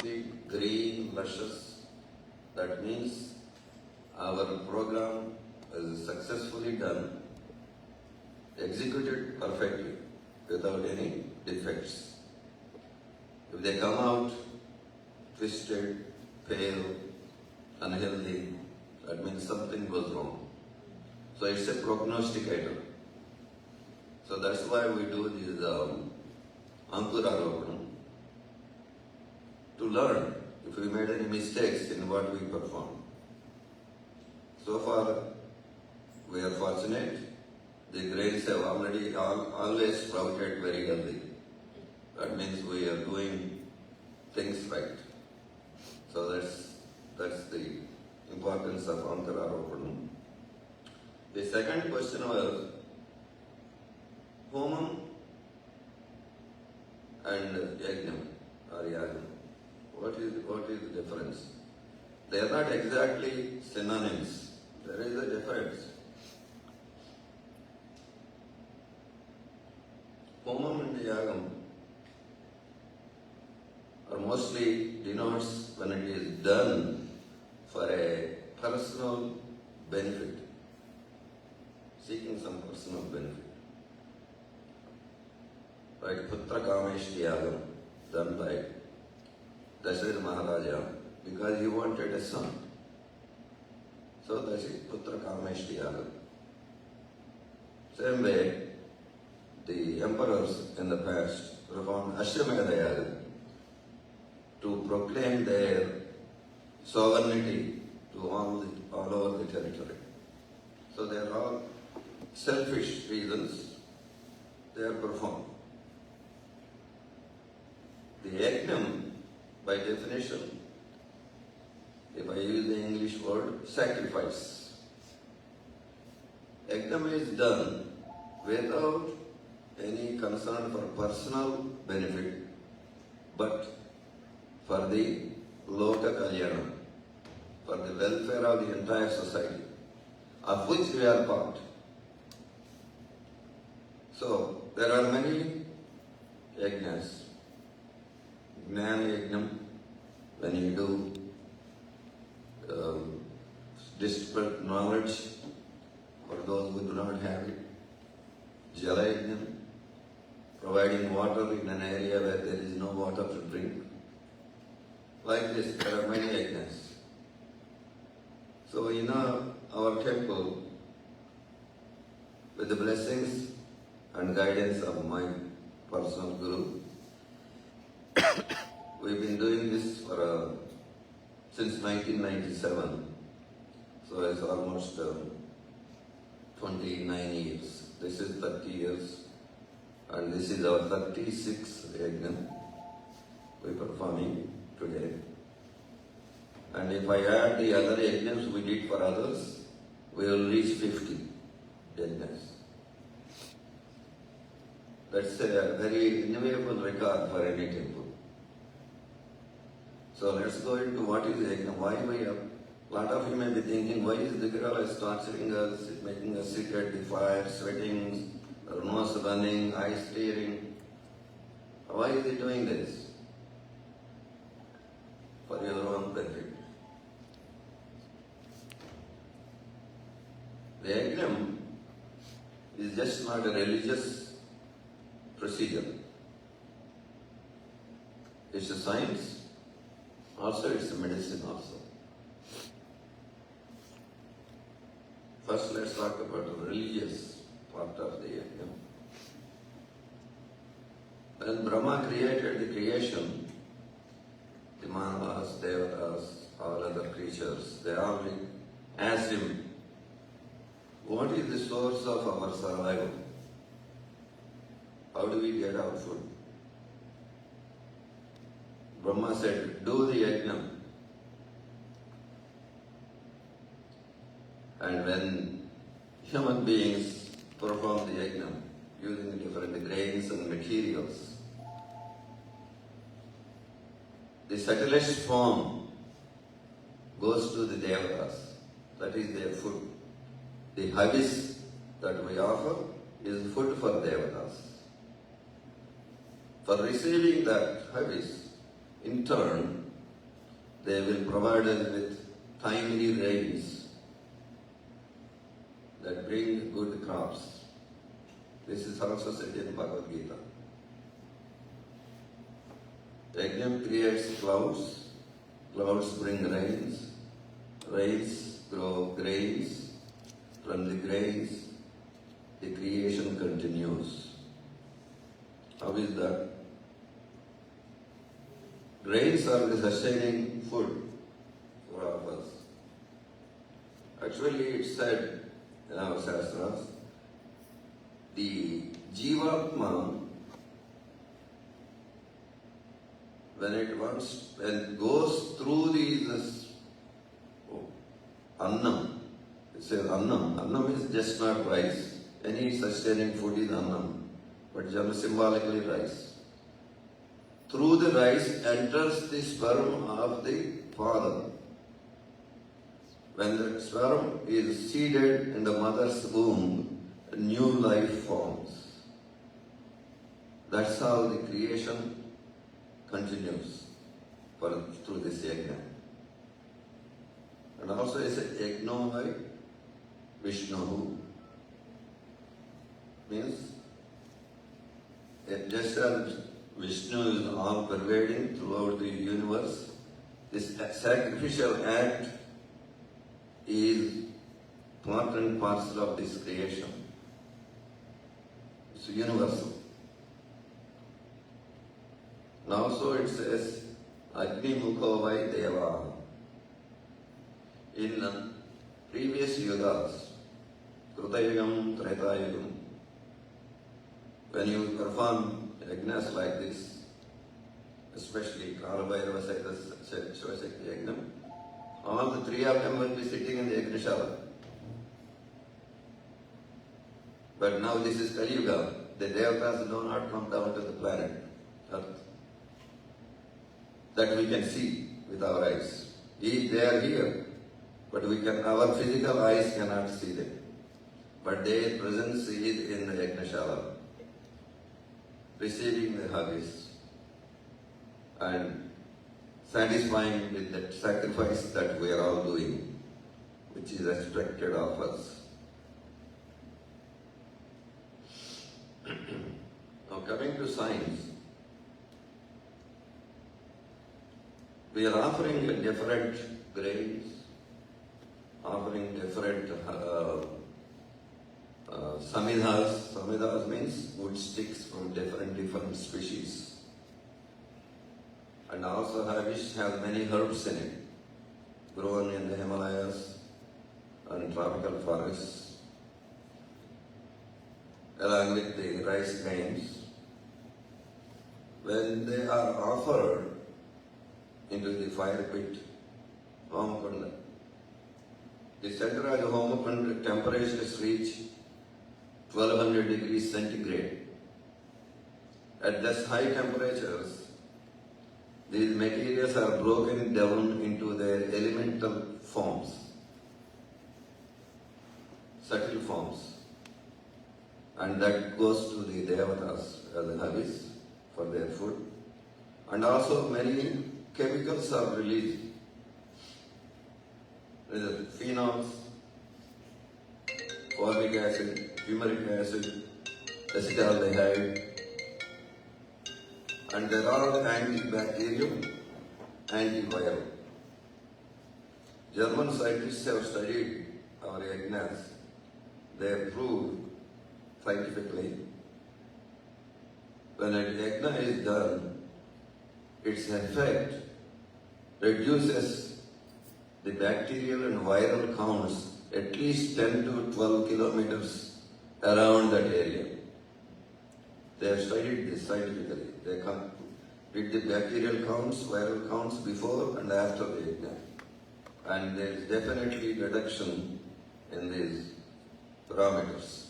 sweet, green, luscious. That means our program is successfully done, executed perfectly, without any defects. If they come out twisted, pale, unhealthy, that means something goes wrong. So it's a prognosticator. So that's why we do this Ankuraropanam, to learn if we made any mistakes in what we perform. So far, we are fortunate. The grains have already always sprouted very healthy. That means we are doing things right. So that's the importance of Ankuraropanam. The second question was Homam and Yagnam or Yagnam. What is the difference? They are not exactly synonyms. There is a difference. Homam and Yagam are mostly denotes when it is done for a personal benefit, seeking some personal benefit. Like Putra Kameshti Yagam, done by Dasharatha Maharaja, because he wanted a son. So that is Putra Kameshti Yagam. Same way, the emperors in the past performed Ashwamedha Yagam to proclaim their sovereignty to all over the territory. So they are all selfish reasons they are performed. The Yagnam, by definition, if I use the English word, sacrifice. Yagnam is done without any concern for personal benefit, but for the Loka Kalyana, for the welfare of the entire society, of which we are part. So, there are many yajnas. Jnana Yagnam, when you do disparate knowledge for those who do not have it. Jala Yagnam, providing water in an area where there is no water to drink. Like this, there are many yajnas. So in our temple, with the blessings and guidance of my personal Guru, we've been doing this for since 1997. So it's almost 29 years. This is 30 years. And this is our 36th Yagnam we're performing today. And if I add the other Yagnams we did for others, we will reach 50 Yagnas. That's a very enviable record for any temple. So let's go into what is Yagnam. Why we have, a lot of you may be thinking, why is Duggirala torturing us, making us sit at the fire, sweating, our nose running, eyes tearing. Why is he doing this? For your own benefit. The Yagnam is just not a religious procedure. It's a science, also it's a medicine also. First let's talk about the religious part of the Yagnam. When Brahma created the creation, the Manavas, Devatas, all other creatures, they all asked him, what is the source of our survival? How do we get our food? Brahma said, do the Yagnam. And when human beings perform the Yagnam using different grains and materials, the subtlest form goes to the Devatas. That is their food. The havis that we offer is food for Devatas. For receiving that havis, in turn, they will provide us with timely rains that bring good crops. This is also said in Bhagavad Gita. Yagnam creates clouds, clouds bring rains, rains grow grains, from the grains the creation continues. How is that? Grains are the sustaining food for all of us. Actually, it's said in our Shastras, the Jivatma, when it goes through this Annam, it says Annam. Annam is just not rice. Any sustaining food is Annam, but just symbolically rice. Through the rice enters the sperm of the father. When the sperm is seeded in the mother's womb, a new life forms. That's how the creation continues through this yajna. And also it's a yajna by Vishnu, means just as Vishnu is all pervading throughout the universe, this sacrificial act is part and parcel of this creation. It's universal. And also it says, Agni Mukho Vai Deva. In previous yugas, Krutayugam, Tretayugam, when you perform yajnas like this, especially Kalabhairava Sahitha Shiva Shakthi Yagnam, all the three of them will be sitting in the Yajnashala. But now this is Kali Yuga. The Devatas do not come down to the planet Earth that we can see with our eyes. They are here, but our physical eyes cannot see them. But their presence is in the Yajnashala, receiving the harvest and satisfying with that sacrifice that we are all doing, which is expected of us. Now coming to science, we are offering different grains, offering different samidhas. Samidhas means wood sticks from different species. And also Havish has many herbs in it, grown in the Himalayas and tropical forests, along with the rice grains. When they are offered into the fire pit, Homakunda, the center of the Homakunda temperatures reach 1200 degrees centigrade. At these high temperatures, these materials are broken down into their elemental forms, subtle forms, and that goes to the Devatas as a habits for their food. And also many chemicals are released. There are phenols, formic acid, fumaric acid, acetaldehyde, and they are all antibacterial, antiviral. German scientists have studied our yajnas. They have proved scientifically when a yajna is done, its effect reduces the bacterial and viral counts at least 10 to 12 kilometers around that area. They have studied this scientifically. They did the bacterial counts, viral counts before and after the yajna. And there is definitely reduction in these parameters,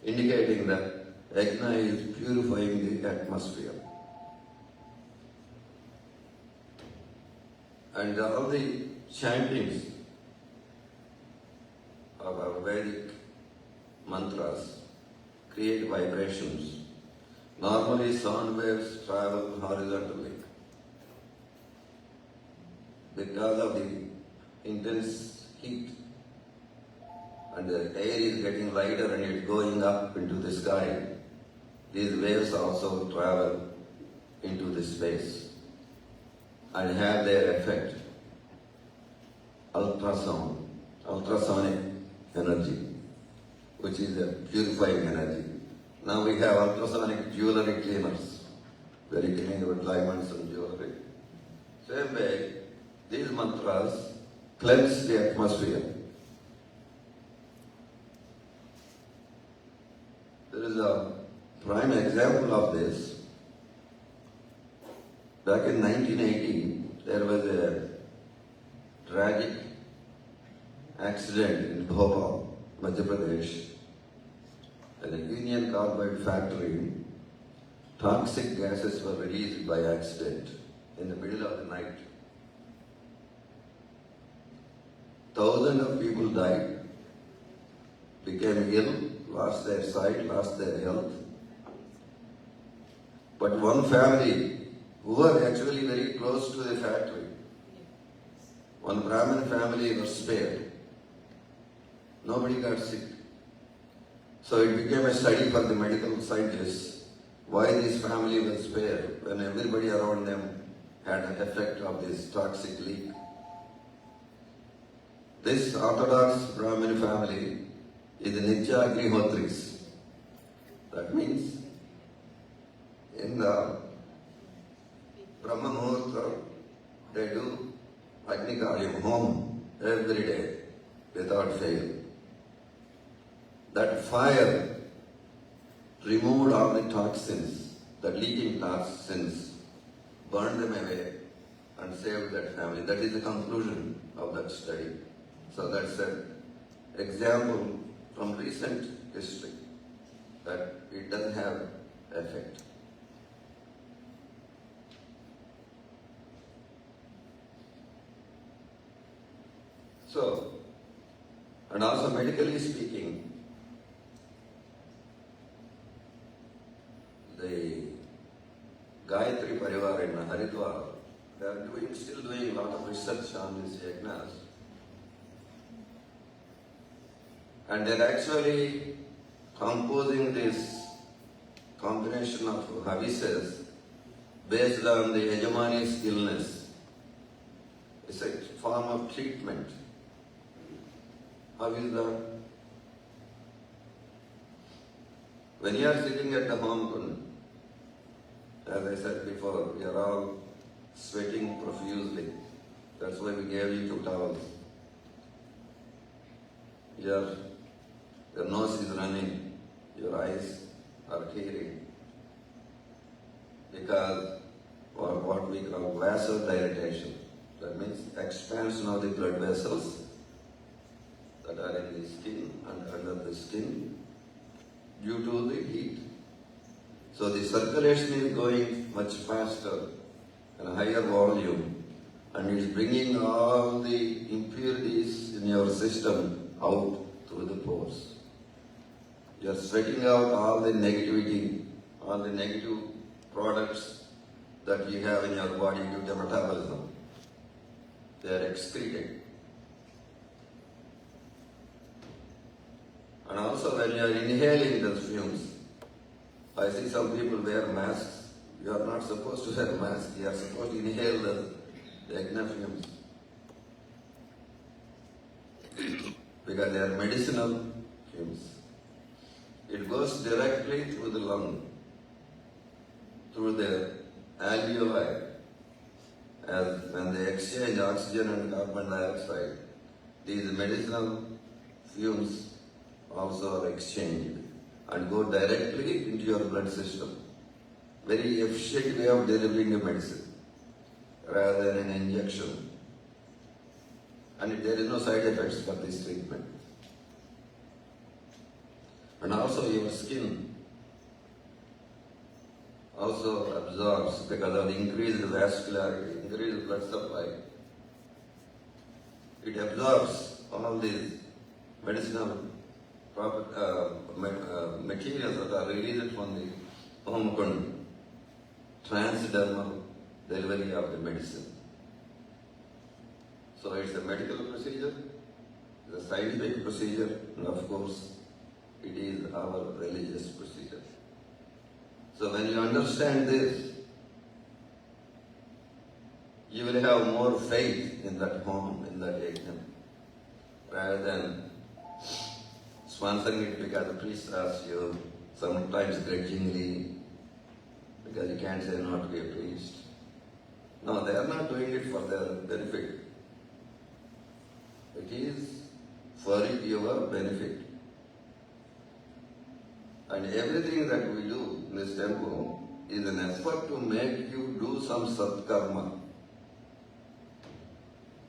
indicating that yajna is purifying the atmosphere. And all the chantings of our Vedic mantras create vibrations. Normally sound waves travel horizontally. because of the intense heat, and the air is getting lighter and it's going up into the sky. These waves also travel into the space and have their effect. Ultrasonic energy, which is a purifying energy. Now we have ultrasonic jewelry cleaners, where you clean your diamonds and jewelry. Same way, these mantras cleanse the atmosphere. There is a prime example of this. Back in 1980, there was a tragic accident in Bhopal, Madhya Pradesh. At a Union Carbide factory, toxic gases were released by accident in the middle of the night. Thousands of people died, became ill, lost their sight, lost their health. But one family, who were actually very close to the factory, one Brahmin family was spared. Nobody got sick. So it became a study for the medical scientists why this family was spared when everybody around them had an effect of this toxic leak. This Orthodox Brahmin family is the Nitya Agnihotris. That means in the Brahma Muhurta, they do Agni Karyam, home, every day, without fail. That fire removed all the toxins, the leaking toxins, burned them away and saved that family. That is the conclusion of that study. So that's an example from recent history that it doesn't have effect. So, and also medically speaking, the Gayatri Parivar in Haridwar, they are still doing a lot of research on these yagnas. And they're actually composing this combination of havises based on the Yajamani's illness. It's a form of treatment. How is that? When you are sitting at the home kund, as I said before, we are all sweating profusely. That's why we gave you 2 towels. Your nose is running, your eyes are tearing, because of what we call vasodilatation. That means expansion of the blood vessels that are in the skin and under the skin due to the heat. So the circulation is going much faster and a higher volume, and it's bringing all the impurities in your system out through the pores. You're sweating out all the negativity, all the negative products that you have in your body due to metabolism. They are excreted. And also when you are inhaling the fumes, I see some people wear masks. You are not supposed to wear masks. You are supposed to inhale the yagna fumes. Because they are medicinal fumes. It goes directly through the lung, through the alveoli. As when they exchange oxygen and carbon dioxide, these medicinal fumes also are exchanged and go directly into your blood system. Very efficient way of delivering a medicine rather than an injection. And there is no side effects for this treatment. And also your skin also absorbs because of the increased vascularity, increased blood supply. It absorbs all these medicinal materials that are released from the home transdermal delivery of the medicine. So it's a medical procedure, it's a scientific procedure, and of course, it is our religious procedure. So when you understand this, you will have more faith in that home, in that yajna, rather than sponsoring it because the priest asks you, sometimes grudgingly, because you can't say no to be a priest. No, they are not doing it for their benefit. It is for your benefit. And everything that we do in this temple is an effort to make you do some satkarma.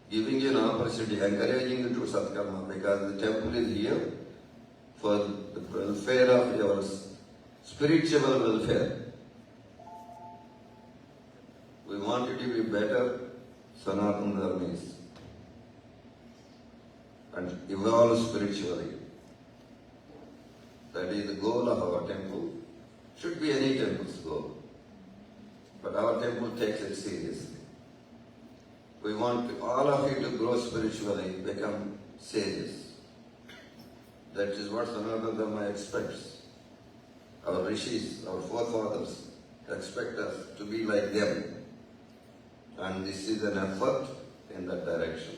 Giving you an opportunity, encouraging you to satkarma, because the temple is here for the welfare of your spiritual welfare. We want you to be better Sanatana Dharmis and evolve spiritually. That is the goal of our temple. Should be any temple's goal. But our temple takes it seriously. We want all of you to grow spiritually, become sages. That is what Sanatana Dharma expects. Our rishis, our forefathers expect us to be like them. And this is an effort in that direction.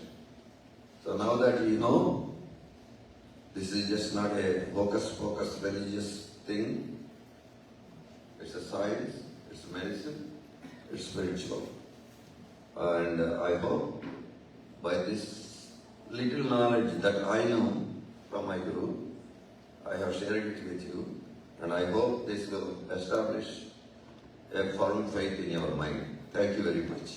So now that you know, this is just not a hocus-pocus religious thing. It's a science, it's medicine, it's spiritual. And I hope by this little knowledge that I know from my Guru, I have shared it with you. And I hope this will establish a firm faith in your mind. Thank you very much.